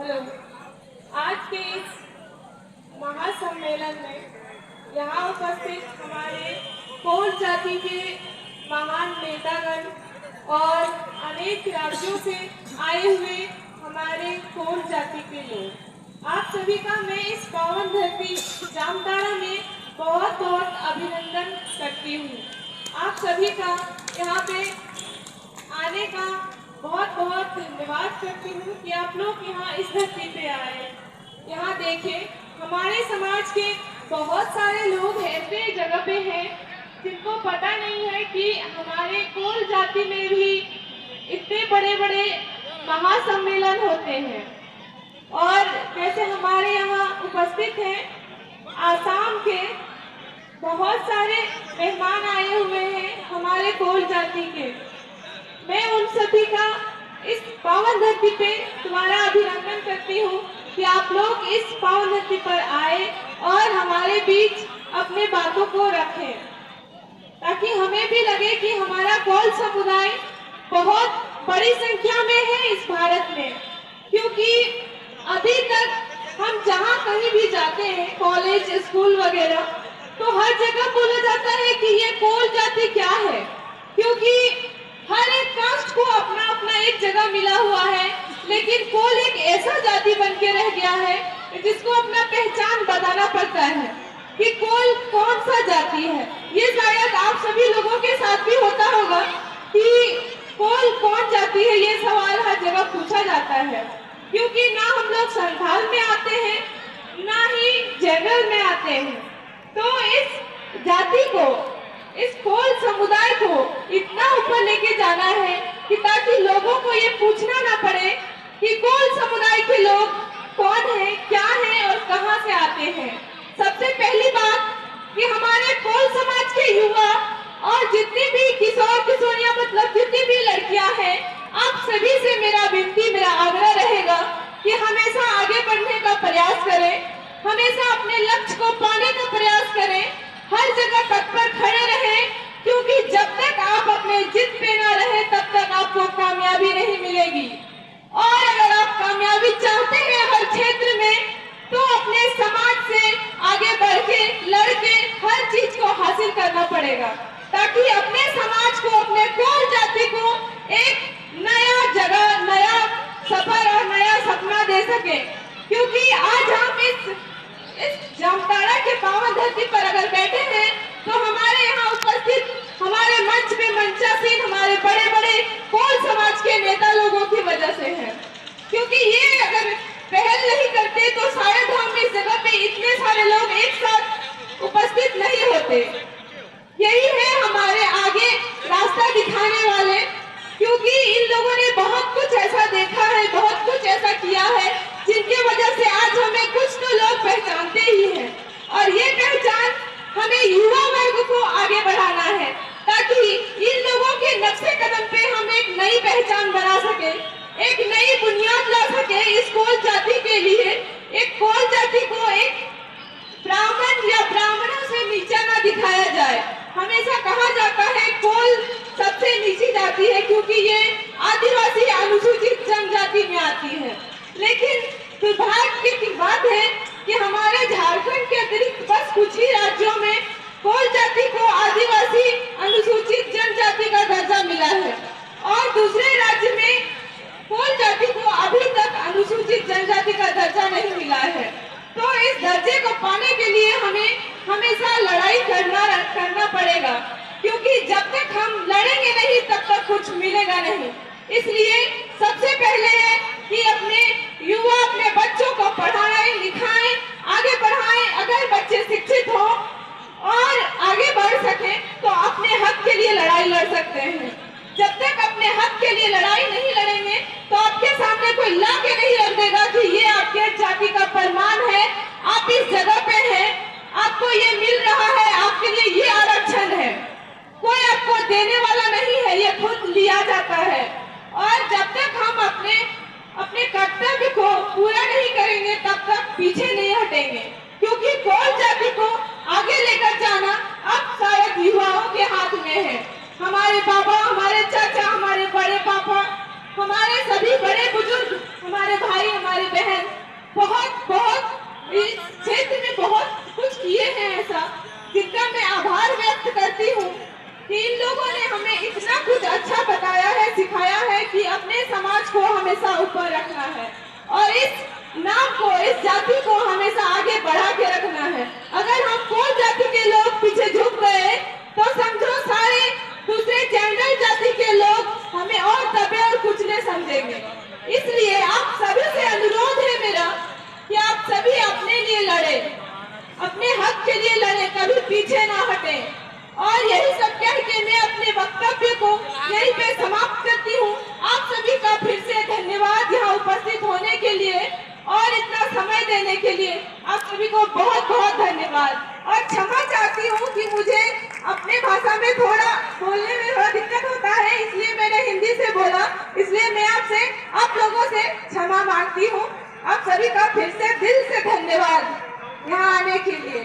आज के इस महासम्मेलन में यहाँ उपस्थित हमारे कोल जाति के महान नेतागण और अनेक राज्यों से आए हुए हमारे कोल जाति के लोग, आप सभी का मैं इस पावन धरती जामताड़ा में बहुत बहुत अभिनंदन करती हूँ। आप सभी का यहाँ पे आने का बहुत बहुत धन्यवाद करती हूँ कि आप लोग यहाँ इस धरती पे आए। यहाँ देखें, हमारे समाज के बहुत सारे लोग ऐसे जगह पे हैं जिनको पता नहीं है कि हमारे कोल जाति में भी इतने बड़े बड़े महासम्मेलन होते हैं। और जैसे हमारे यहाँ उपस्थित हैं आसाम के बहुत सारे मेहमान आए हुए हैं हमारे कोल जाति के, मैं उन सभी का इस पावन धरती पे तुम्हारा अभिनंदन करती हूँ कि आप लोग इस पावन धरती पर आए और हमारे बीच अपने बातों को रखें, ताकि हमें भी लगे कि हमारा कोल समुदाय बहुत बड़ी संख्या में है इस भारत में। क्योंकि अभी तक हम जहाँ कहीं भी जाते हैं, कॉलेज स्कूल वगैरह, तो हर जगह बोला जाता है कि ये कोल जाति क्या है, क्योंकि हर एक कास्ट को अपना अपना एक जगह मिला हुआ है, लेकिन कोल एक ऐसा जाति बन के रह गया है जिसको अपना पहचान बताना पड़ता है कि कोल कौन सा जाति है। ये शायद आप सभी लोगों के साथ भी होता होगा कि कोल कौन जाति है, ये सवाल हर जगह पूछा जाता है, क्योंकि ना हम लोग संथाल में आते हैं ना ही जनरल में आते हैं। तो इस जाति को, इस कोल समुदाय को इतना ऊपर लेके जाना है कि ताकि लोगों को ये पूछना ना पड़े कि कोल समुदाय के लोग कौन हैं, क्या हैं और कहां से आते हैं। सबसे पहली बात कि हमारे कोल समाज के युवा और जितनी भी किशोर किशोरियां, मतलब जितनी भी लड़कियां हैं, आप सभी से मेरा विनती, मेरा आग्रह रहेगा कि हमेशा आगे बढ़ने का प्रयास करें, हमेशा अपने लक्ष्य को पाने का प्रयास करें, हर जगह तत्पर खड़े रहें, क्योंकि जब तक आप अपने जिद पे ना रहे तब तक आपको कामयाबी नहीं मिलेगी। और अगर आप कामयाबी चाहते हैं हर क्षेत्र में, तो अपने समाज से आगे बढ़ के, लड़ के हर चीज को हासिल करना पड़ेगा, ताकि अपने समाज को, अपने कोल जाति को एक नया जगह, नया सफर और नया सपना दे सके। क्योंकि आज हम इस जामताड़ा के पावन धरती पर अगर बैठे हैं तो हमारे यहाँ उपस्थित, हमारे मंच पे मंचासीन हमारे बड़े बड़े कोल समाज के नेता लोगों की वजह से है। क्योंकि ये अगर पहल नहीं करते तो शायद हम इस जगह पे इतने सारे लोग एक साथ उपस्थित नहीं होते। यही है हमारे आगे रास्ता दिखाने वाले, क्योंकि इन लोगों ने बहुत कुछ ऐसा देखा है, बहुत कुछ ऐसा किया है, जिनकी वजह से आज हमें कुछ तो लोग पहचानते ही हैं। और ये पहचान हमें युवा वर्ग को आगे बढ़ाना है, ताकि इन लोगों के नक्शे कदम पे हम एक नई पहचान बना सके, एक नई बुनियाद ला सके इस कोल जाति के लिए। एक कोल जाति को एक ब्राह्मण या ब्राह्मणों से नीचा ना दिखाया जाए। हमेशा कहा जाता है कोल सबसे नीची जाति है, क्योंकि ये आदिवासी अनुसूचित जनजाति में आती है। लेकिन दुर्भाग्य की बात है कि हमारे झारखंड के अतिरिक्त बस कुछ ही राज्यों में कोल जाति को आदिवासी अनुसूचित जनजाति का दर्जा मिला है, और दूसरे राज्य में कोल जाति को अभी तक अनुसूचित जनजाति का दर्जा नहीं मिला है। तो इस दर्जे को पाने के लिए हमें हमेशा लड़ाई करना पड़ेगा, क्योंकि जब तक हम लड़ेंगे नहीं तब तक कुछ मिलेगा नहीं। इसलिए सबसे पहले है कि अपने युवा, अपने बच्चों को पढ़ाएं, लिखाएं, आगे बढ़ाएं। अगर बच्चे शिक्षित हो और आगे बढ़ सके तो अपने हक के लिए लड़ाई लड़ सकते हैं। जब तक अपने हक के लिए लड़ाई नहीं लड़ेंगे तो आपके सामने कोई ला के नहीं रख देगा कि ये आपके जाति का फरमान है, आप इस जगह पे हैं, आपको ये मिल रहा है, आपके लिए ये आरक्षण है। कोई आपको देने वाला नहीं है, ये खुद लिया जाता है। और जब तक हम अपने कर्तव्य को पूरा नहीं करेंगे तब तक पीछे नहीं हटेंगे, क्योंकि कोल जाति को आगे लेकर जाना अब शायद युवाओं के हाथ में है। हमारे बाबा, हमारे चाचा, हमारे बड़े पापा, हमारे सभी बड़े बुजुर्ग हमारे भाई, हमारी बहन बहुत बहुत इस क्षेत्र में बहुत कुछ किए हैं ऐसा, जिनका मैं आभार व्यक्त करती हूँ कि इन लोगों ने हमें इतना कुछ अच्छा बताया है, सिखाया है कि अपने समाज को हमेशा ऊपर रखना है और इस नाम को, इस जाति को हमेशा आगे बढ़ा के रखना है। अगर हम कोल जाति के लोग पीछे झुक गए तो समझो सारे दूसरे जेंडर जाति के लोग हमें और दबे और कुचले समझेंगे। इसलिए आप सभी से अनुरोध है मेरा कि आप सभी अपने लिए लड़े, अपने हक के लिए लड़े, कभी पीछे ना हटे। और यही सब कह के मैं अपने वक्तव्य को यहीं पे समाप्त करती हूँ। आप सभी का फिर से धन्यवाद यहाँ उपस्थित होने के लिए और इतना समय देने के लिए। आप सभी को बहुत बहुत धन्यवाद और क्षमा चाहती हूँ कि मुझे अपने भाषा में थोड़ा बोलने में थोड़ा दिक्कत होता है, इसलिए मैंने हिंदी से बोला, इसलिए मैं आपसे, आप लोगों से क्षमा मांगती हूँ। आप सभी का फिर से दिल से धन्यवाद यहाँ आने के लिए।